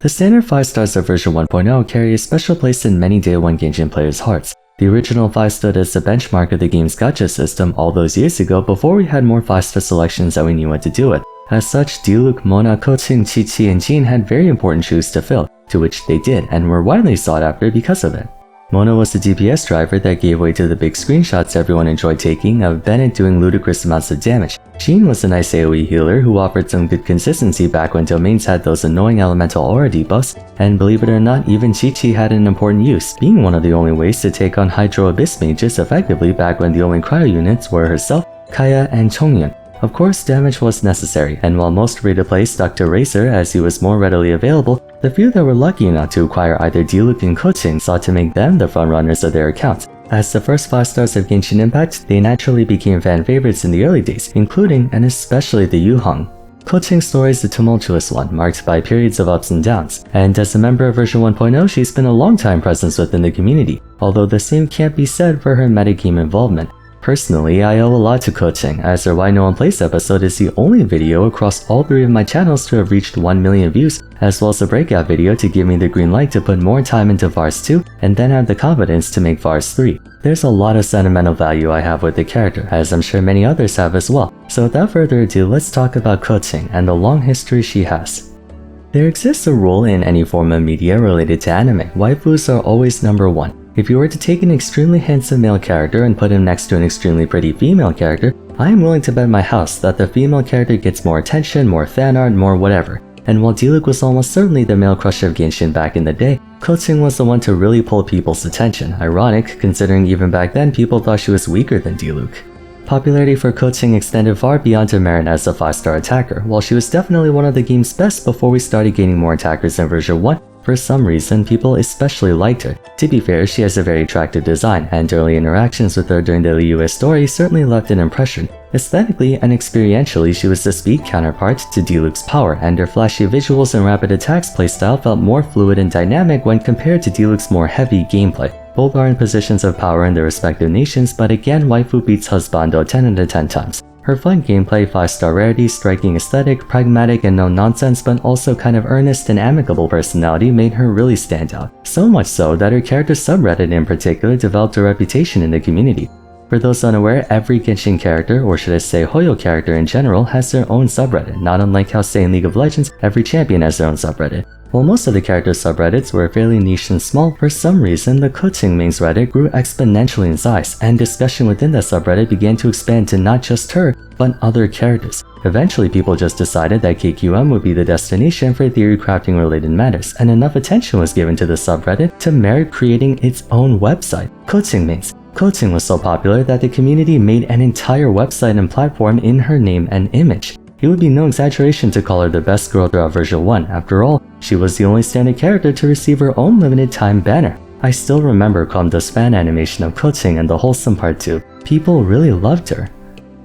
The standard 5 stars of version 1.0 carry a special place in many Day 1 Genshin players' hearts. The original 5 stood as the benchmark of the game's gacha system all those years ago before we had more 5-star selections that we knew what to do with. As such, Diluc, Mona, Keqing, Qiqi, and Jean had very important shoes to fill, to which they did, and were widely sought after because of it. Mona was the DPS driver that gave way to the big screenshots everyone enjoyed taking of Bennett doing ludicrous amounts of damage. Jean was a nice AoE healer who offered some good consistency back when domains had those annoying elemental aura debuffs, and believe it or not, even Qiqi had an important use, being one of the only ways to take on Hydro Abyss mages effectively back when the only cryo units were herself, Kaya, and Chongyun. Of course, damage was necessary, and while most free-to-play stuck to Racer as he was more readily available, the few that were lucky enough to acquire either Diluc and Keqing sought to make them the frontrunners of their accounts. As the first 5 stars of Genshin Impact, they naturally became fan favorites in the early days, including and especially the Yuheng. Keqing's story is a tumultuous one, marked by periods of ups and downs, and as a member of version 1.0, she's been a long-time presence within the community, although the same can't be said for her metagame involvement. Personally, I owe a lot to Keqing, as her Why No One Plays episode is the only video across all 3 of my channels to have reached 1 million views, as well as a breakout video to give me the green light to put more time into Vars 2 and then have the confidence to make Vars 3. There's a lot of sentimental value I have with the character, as I'm sure many others have as well, so without further ado, let's talk about Keqing and the long history she has. There exists a rule in any form of media related to anime. Waifus are always number 1. If you were to take an extremely handsome male character and put him next to an extremely pretty female character, I am willing to bet my house that the female character gets more attention, more fan art, more whatever. And while Diluc was almost certainly the male crush of Genshin back in the day, Keqing was the one to really pull people's attention, ironic considering even back then people thought she was weaker than Diluc. Popularity for Keqing extended far beyond her merit as a 5-star attacker. While she was definitely one of the game's best before we started gaining more attackers in version 1, for some reason, people especially liked her. To be fair, she has a very attractive design, and early interactions with her during the Liyue story certainly left an impression. Aesthetically and experientially, she was the speed counterpart to Diluc's power, and her flashy visuals and rapid attacks playstyle felt more fluid and dynamic when compared to Diluc's more heavy gameplay. Both are in positions of power in their respective nations, but again, waifu beats husbando 10 out of 10 times. Her fun gameplay, 5-star rarity, striking aesthetic, pragmatic and no nonsense but also kind of earnest and amicable personality made her really stand out. So much so that her character subreddit in particular developed a reputation in the community. For those unaware, every Genshin character, or should I say Hoyo character in general, has their own subreddit, not unlike how say in League of Legends, every champion has their own subreddit. While most of the character subreddits were fairly niche and small, for some reason the Keqing mains Reddit grew exponentially in size, and discussion within that subreddit began to expand to not just her, but other characters. Eventually people just decided that KQM would be the destination for theory crafting related matters, and enough attention was given to the subreddit to merit creating its own website, Keqing mains. Keqing was so popular that the community made an entire website and platform in her name and image. It would be no exaggeration to call her the best girl throughout version 1. After all, she was the only standard character to receive her own limited time banner. I still remember Komda's fan animation of Keqing and the wholesome part too. People really loved her.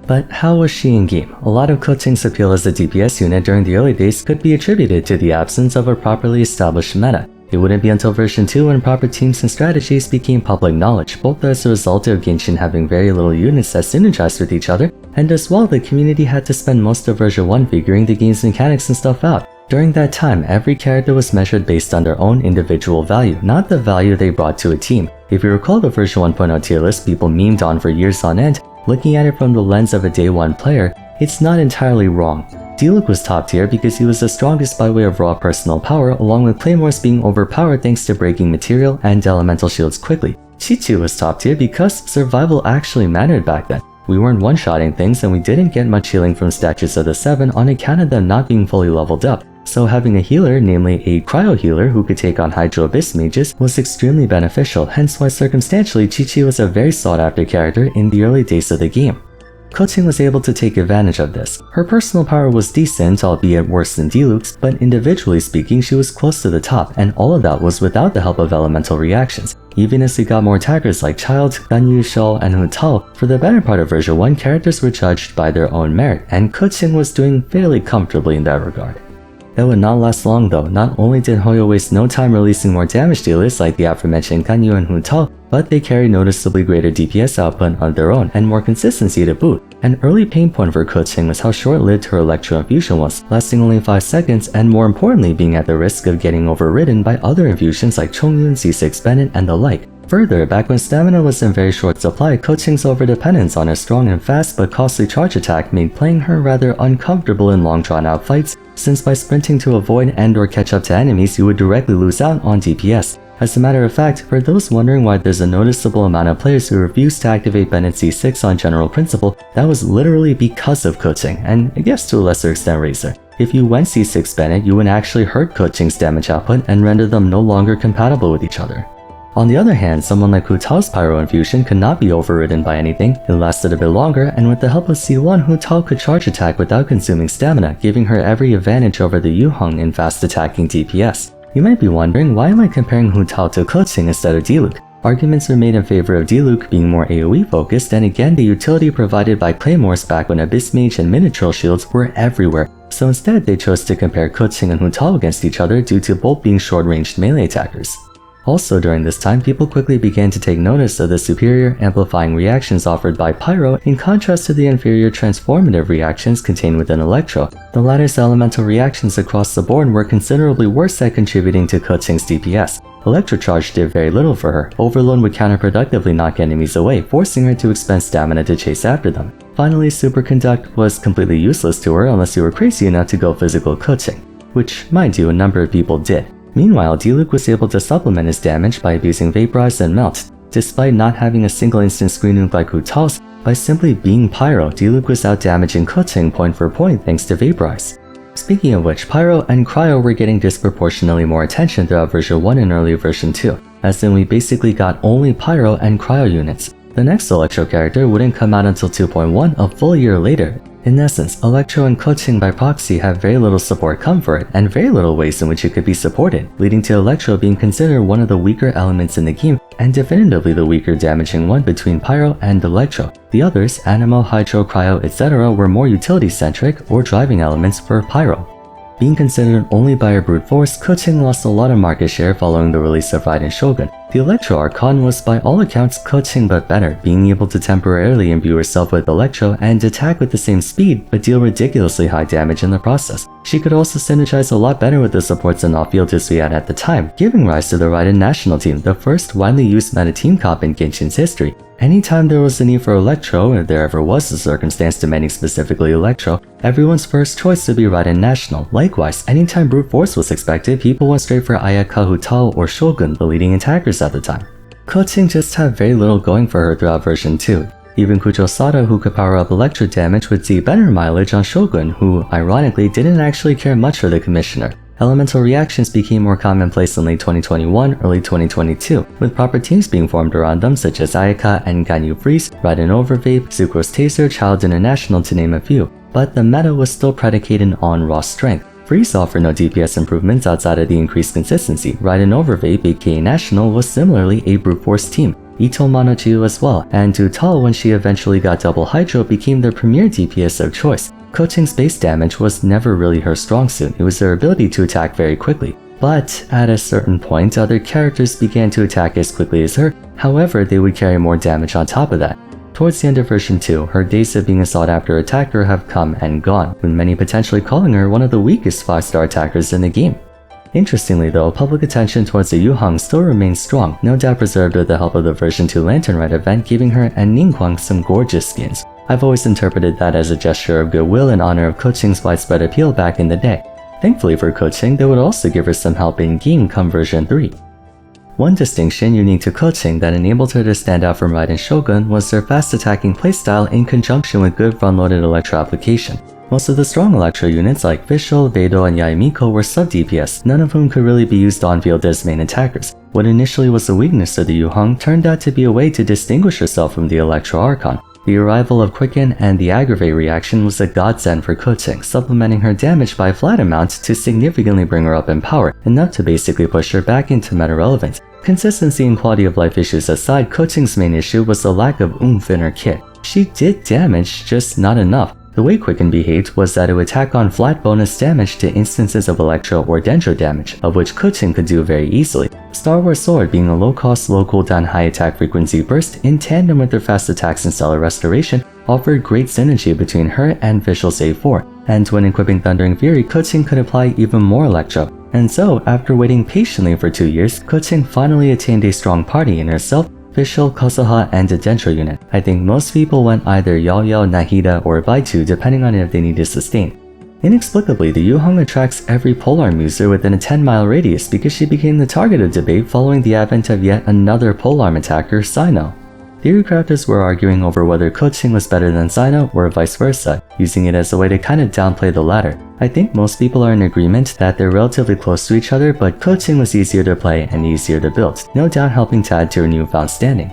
But how was she in game? A lot of Keqing's appeal as a DPS unit during the early days could be attributed to the absence of a properly established meta. It wouldn't be until version 2 when proper teams and strategies became public knowledge, both as a result of Genshin having very little units that synergized with each other, and as well the community had to spend most of version 1 figuring the game's mechanics and stuff out. During that time, every character was measured based on their own individual value, not the value they brought to a team. If you recall the version 1.0 tier list people memed on for years on end, looking at it from the lens of a day 1 player, it's not entirely wrong. Diluc was top tier because he was the strongest by way of raw personal power, along with claymores being overpowered thanks to breaking material and elemental shields quickly. Qiqi was top tier because survival actually mattered back then. We weren't one-shotting things and we didn't get much healing from statues of the 7 on account of them not being fully leveled up. So having a healer, namely a cryo healer who could take on Hydro Abyss mages, was extremely beneficial, hence why circumstantially Qiqi was a very sought after character in the early days of the game. Keqing was able to take advantage of this. Her personal power was decent, albeit worse than Diluc's, but individually speaking she was close to the top, and all of that was without the help of elemental reactions. Even as we got more attackers like Child, Ganyu, Shou, and Hu Tao, for the better part of version 1 characters were judged by their own merit, and Keqing was doing fairly comfortably in that regard. That would not last long though. Not only did Hoyo waste no time releasing more damage dealers like the aforementioned Ganyu and Hu Tao, but they carry noticeably greater DPS output of their own and more consistency to boot. An early pain point for Keqing was how short-lived her Electro infusion was, lasting only 5 seconds and more importantly being at the risk of getting overridden by other infusions like Chongyun, C6 Bennett, and the like. Further, back when stamina was in very short supply, Keqing's overdependence on a strong and fast but costly charge attack made playing her rather uncomfortable in long drawn-out fights, since by sprinting to avoid and or catch up to enemies you would directly lose out on DPS. As a matter of fact, for those wondering why there's a noticeable amount of players who refuse to activate Bennett C6 on general principle, that was literally because of Keqing, and I guess to a lesser extent Razor. If you went C6 Bennett, you would actually hurt Keqing's damage output and render them no longer compatible with each other. On the other hand, someone like Hu Tao's Pyro Infusion could not be overridden by anything, it lasted a bit longer, and with the help of C1, Hu Tao could charge attack without consuming stamina, giving her every advantage over the Yu Hong in fast attacking DPS. You might be wondering, why am I comparing Hu Tao to Keqing instead of Diluc? Arguments were made in favor of Diluc being more AoE focused, and again the utility provided by claymores back when Abyss Mage and Minotaur shields were everywhere, so instead they chose to compare Keqing and Hu Tao against each other due to both being short-ranged melee attackers. Also during this time, people quickly began to take notice of the superior amplifying reactions offered by Pyro in contrast to the inferior transformative reactions contained within Electro. The latter's elemental reactions across the board were considerably worse at contributing to Keqing's DPS. Electro Charge did very little for her. Overload would counterproductively knock enemies away, forcing her to expend stamina to chase after them. Finally, Superconduct was completely useless to her unless you were crazy enough to go physical Keqing, which, mind you, a number of people did. Meanwhile, Diluc was able to supplement his damage by abusing Vaporize and Melt. Despite not having a single instant screen nuke like Hu Tao's, by simply being Pyro, Diluc was out-damaging Keqing point for point thanks to Vaporize. Speaking of which, Pyro and Cryo were getting disproportionately more attention throughout version 1 and early version 2, as in we basically got only Pyro and Cryo units. The next Electro character wouldn't come out until 2.1 a full year later. In essence, Electro and Keqing by proxy have very little support come for it, and very little ways in which it could be supported, leading to Electro being considered one of the weaker elements in the game, and definitively the weaker damaging one between Pyro and Electro. The others, Animo, Hydro, Cryo, etc. were more utility-centric or driving elements for Pyro. Being considered only by a brute force, Keqing lost a lot of market share following the release of Raiden Shogun. The Electro Archon was by all accounts Keqing but better, being able to temporarily imbue herself with Electro and attack with the same speed but deal ridiculously high damage in the process. She could also synergize a lot better with the supports and off-fielders we had at the time, giving rise to the Raiden National Team, the first widely used meta team comp in Genshin's history. Anytime there was a need for Electro, if there ever was a circumstance demanding specifically Electro, everyone's first choice would be Raiden National. Likewise, anytime brute force was expected, people went straight for Ayaka, Hu Tao, or Shogun, the leading attackers at the time. Keqing just had very little going for her throughout version 2. Even Kujo Sada, who could power up Electro damage, would see better mileage on Shogun, who, ironically, didn't actually care much for the Commissioner. Elemental reactions became more commonplace in late 2021, early 2022, with proper teams being formed around them such as Ayaka and Ganyu Freeze, Raiden Overvape, Sucrose Taser, Child International to name a few, but the meta was still predicated on raw strength. Freeze offered no DPS improvements outside of the increased consistency. Raiden Overvape, aka National, was similarly a brute force team. Ito Monochiu as well, and Hu Tao, when she eventually got double Hydro, became their premier DPS of choice. Keqing's base damage was never really her strong suit, it was her ability to attack very quickly. But at a certain point, other characters began to attack as quickly as her, however they would carry more damage on top of that. Towards the end of version 2, her days of being a sought-after attacker have come and gone, with many potentially calling her one of the weakest 5-star attackers in the game. Interestingly though, public attention towards the Yu Hong still remains strong, no doubt preserved with the help of the version 2 Lantern Rite event giving her and Ningguang some gorgeous skins. I've always interpreted that as a gesture of goodwill in honor of Keqing's widespread appeal back in the day. Thankfully for Keqing, they would also give her some help in game come version 3. One distinction unique to Keqing that enabled her to stand out from Raiden Shogun was their fast attacking playstyle in conjunction with good front-loaded Electro application. Most of the strong Electro units like Fischl, Beidou, and Yaimiko were sub-DPS, none of whom could really be used on-field as main attackers. What initially was a weakness to the Yu Hong turned out to be a way to distinguish herself from the Electro Archon. The arrival of Quicken and the Aggravate reaction was a godsend for Keqing, supplementing her damage by a flat amount to significantly bring her up in power, enough to basically push her back into meta relevance. Consistency and quality of life issues aside, Keqing's main issue was the lack of oomph in her kit. She did damage, just not enough. The way Keqing behaved was that it would tack on flat bonus damage to instances of Electro or Dendro damage, of which Keqing could do very easily. Star Wars Sword being a low-cost, low-cooldown, high-attack frequency burst in tandem with her fast attacks and stellar restoration offered great synergy between her and Vishal's A4, and when equipping Thundering Fury, Keqing could apply even more Electro. And so, after waiting patiently for 2 years, Keqing finally attained a strong party in herself, Vishal, Kosaha, and a Dendro unit. I think most people went either Yao, Nahida, or Baitu depending on if they needed sustain. Inexplicably, the Yuhong attracts every polearm user within a 10-mile radius because she became the target of debate following the advent of yet another polearm attacker, Sino. Theory crafters were arguing over whether Keqing was better than Sino or vice versa, using it as a way to kind of downplay the latter. I think most people are in agreement that they're relatively close to each other, but Keqing was easier to play and easier to build, no doubt helping to add to her newfound standing.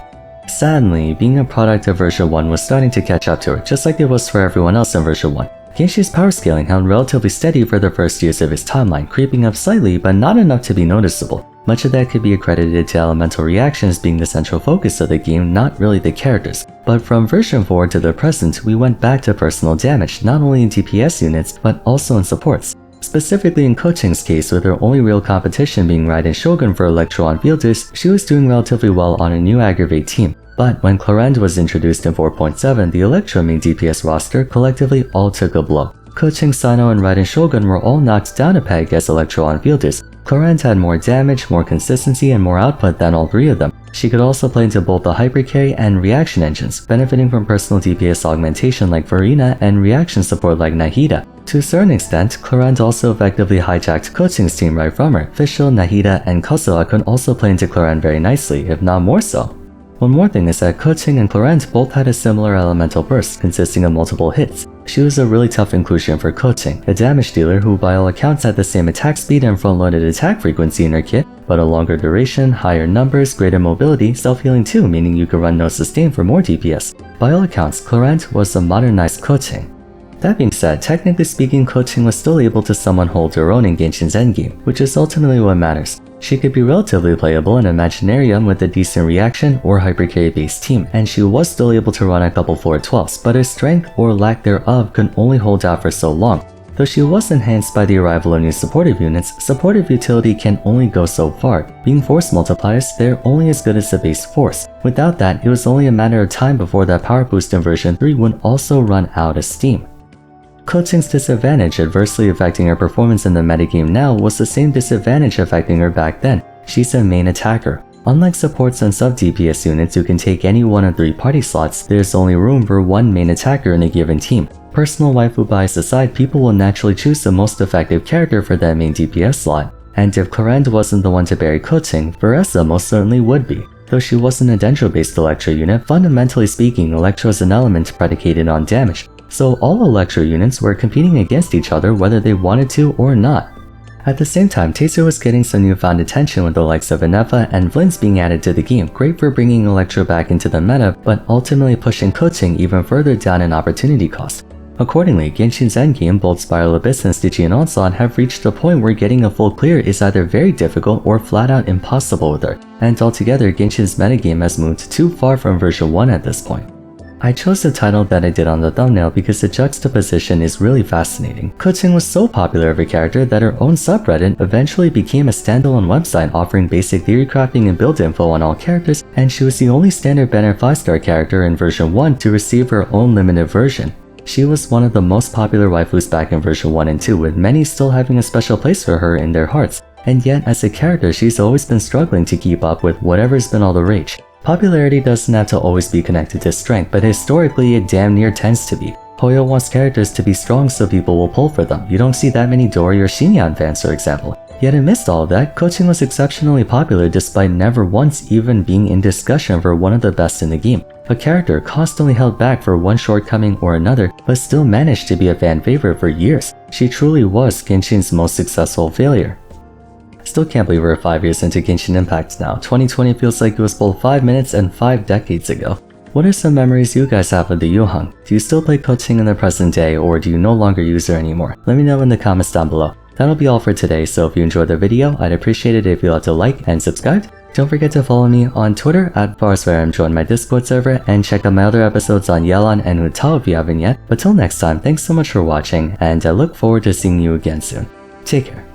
Sadly, being a product of version 1 was starting to catch up to her, just like it was for everyone else in version 1. Genshin's power scaling held relatively steady for the first years of his timeline, creeping up slightly but not enough to be noticeable. Much of that could be accredited to elemental reactions being the central focus of the game, not really the characters. But from version 4 to the present, we went back to personal damage, not only in DPS units, but also in supports. Specifically in Keqing's case, with her only real competition being Raiden Shogun for Electro on fielders, she was doing relatively well on a new Aggravate team. But when Clarend was introduced in 4.7, the Electro main DPS roster collectively all took a blow. Keqing, Sino, and Raiden Shogun were all knocked down a peg as Electro on fielders. Clarend had more damage, more consistency, and more output than all three of them. She could also play into both the hyper carry and reaction engines, benefiting from personal DPS augmentation like Farina and reaction support like Nahida. To a certain extent, Clarend also effectively hijacked Keqing's team right from her. Vishal, Nahida, and Kosawa could also play into Clarend very nicely, if not more so. One more thing is that Keqing and Clarend both had a similar elemental burst, consisting of multiple hits. She was a really tough inclusion for Keqing, a damage dealer who by all accounts had the same attack speed and front-loaded attack frequency in her kit, but a longer duration, higher numbers, greater mobility, self-healing too, meaning you could run no sustain for more DPS. By all accounts, Clarend was a modernized Keqing. That being said, technically speaking, Keqing was still able to somewhat hold her own in Genshin's endgame, which is ultimately what matters. She could be relatively playable in Imaginarium with a decent reaction or hypercarry based team, and she was still able to run a couple floor 12s, but her strength or lack thereof could only hold out for so long. Though she was enhanced by the arrival of new supportive units, supportive utility can only go so far. Being force multipliers, they're only as good as the base force. Without that, it was only a matter of time before that power boost in version 3 would also run out of steam. Keqing's disadvantage adversely affecting her performance in the metagame now was the same disadvantage affecting her back then. She's a main attacker. Unlike supports and sub-DPS units who can take any one of 3 party slots, there's only room for one main attacker in a given team. Personal waifu bias aside, people will naturally choose the most effective character for that main DPS slot. And if Clarend wasn't the one to bury Keqing, Veressa most certainly would be. Though she wasn't a Dendro-based Electro unit, fundamentally speaking, Electro is an element predicated on damage. So all Electro units were competing against each other whether they wanted to or not. At the same time, Taser was getting some newfound attention with the likes of Inefa and Vlins being added to the game, great for bringing Electro back into the meta, but ultimately pushing Keqing even further down in opportunity cost. Accordingly, Genshin's endgame, both Spiral Abyss and Stygian Onslaught have reached a point where getting a full clear is either very difficult or flat out impossible with her, and altogether Genshin's metagame has moved too far from version 1 at this point. I chose the title that I did on the thumbnail because the juxtaposition is really fascinating. Keqing was so popular of a character that her own subreddit eventually became a standalone website offering basic theory crafting and build info on all characters, and she was the only standard banner 5-star character in version 1 to receive her own limited version. She was one of the most popular waifus back in version 1 and 2, with many still having a special place for her in their hearts, and yet as a character she's always been struggling to keep up with whatever's been all the rage. Popularity doesn't have to always be connected to strength, but historically it damn near tends to be. Hoyo wants characters to be strong so people will pull for them. You don't see that many Dori or Xinyan fans, for example. Yet amidst all of that, Keqing was exceptionally popular despite never once even being in discussion for one of the best in the game. A character constantly held back for one shortcoming or another, but still managed to be a fan favorite for years. She truly was Genshin's most successful failure. Still can't believe we're 5 years into Genshin Impact now. 2020 feels like it was both 5 minutes and 5 decades ago. What are some memories you guys have of the Yuhong? Do you still play Keqing in the present day, or do you no longer use her anymore? Let me know in the comments down below. That'll be all for today, so if you enjoyed the video, I'd appreciate it if you left a like and subscribe. Don't forget to follow me on Twitter at Vars, where I'm joined my Discord server, and check out my other episodes on Yelan and Hu Tao if you haven't yet. But till next time, thanks so much for watching, and I look forward to seeing you again soon. Take care.